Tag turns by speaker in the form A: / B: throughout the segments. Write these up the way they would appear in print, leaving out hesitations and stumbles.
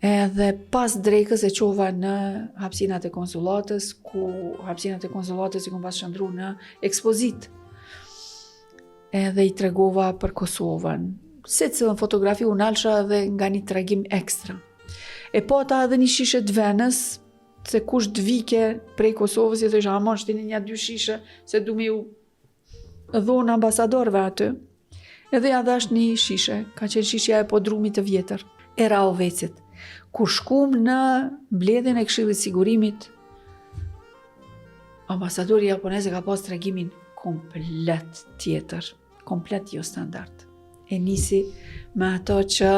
A: Edhe pas drekës e qova në hapësinat e konsulatës, ku hapësinat e konsulatës i kom pas shëndru në ekspozit. Edhe i tregova për Kosovën. Se cilën fotografi u nalsha edhe nga një tregim ekstra. E pata edhe një shishe të venës, se kush të vike prej Kosovës, e thësha, amon shtini një 2 shishe, se du me ju dhonë ambasadorve aty. Edhe ja dhash një shishe, ka qenë shishja e podrumit të vjetër, e Raovecit. Kur shkum në mbledhjen e Këshillit Sigurimit, ambasadori japoneze ka pas tregimin komplet tjetër, komplet jo standard. E nisi me ato që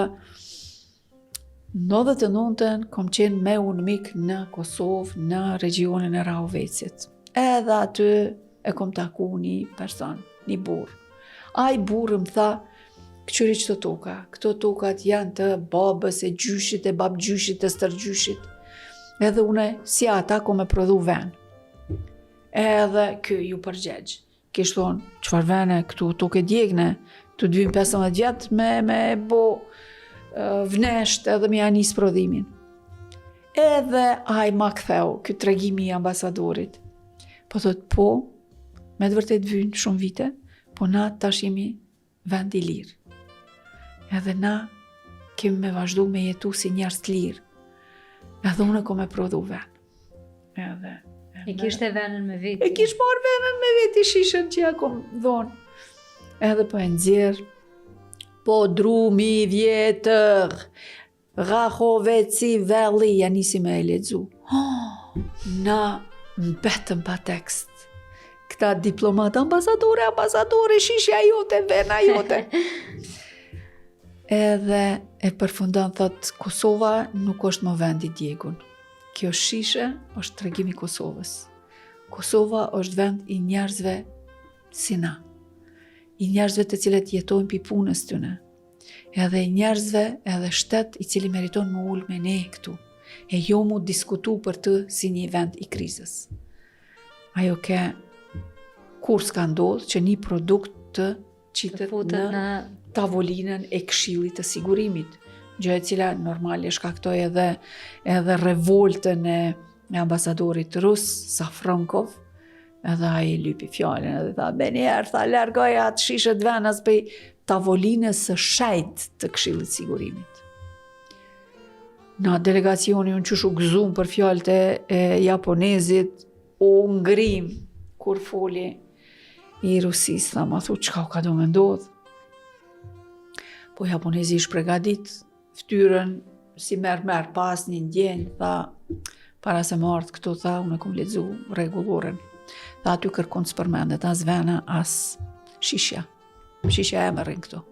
A: 99-ën kom qenë me unë mik në Kosovë, në regionin e Raovecit. Edhe aty e kom taku një person, një burr. Ai burrë më tha, këqyri qëto toka. Këto tokat janë të babës, e gjyshit, e babgjyshit, e stërgjyshit. Edhe une, si ata, ko me prodhu ven. Edhe ky ju përgjegj. Kish thonë, qëfar vene, këtu toke djegne, tu 15 vjetë me bo vnesht edhe me janis prodhimin. Edhe aj ma ktheu, këtë tregimi i ambasadorit. Po thot, po, me të vërtet vynë shumë vite, po na tash jemi vend i lirë. Edhe na kemi me vazhdu me jetu si njerëz të lirë. Edhe unë ko me prodhu ven.
B: E kishte venën me veti?
A: E kish marrë venën me veti shishën që ja kom dhonë. Edhe po e nxjerr, po drumi vjetër, Rahoveci Velli, ja nisi me e lexu. Na mbetëm pa tekst. Këta diplomat, ambasadore, shishja jote, vena jote. Edhe e përfundon thot, Kosova nuk është më vendi djegun. Kjo shishe është tregimi i Kosovës. Kosova është vend i njerëzve si na. I njerëzve të cilët jetojnë pi punës tyne. Edhe i njerëzve edhe shtet i cili meriton më ullë me ne këtu. E jo mu diskutu për të si një vend i krizës. Ajo ke kur s'ka ndodhë që një produkt të qitet në tavolinën e Këshillit të Sigurimit, gjë e cila normal e shkaktoi edhe revoltën e ambasadorit rus, Safronkov, edhe ai lypi fjalën edhe tha, "Benier, tha largoj atë shishet venas prej tavolinës së shejt të Këshillit të Sigurimit." Na delegacioni unë qyshu gëzum për fjalët e japonezit, u ngrim kur foli i Rusis, tha, ma thu, qka u ka do me ndodh? Po japonezi ish pregadit, ftyrën si merr pas një ndjenjë, tha, para se më ardh këtu, tha, unë e kom lexu rregulloren. Tha, aty kërkon s'përmendet as vena, as shishja. Shishja e merrin këtu.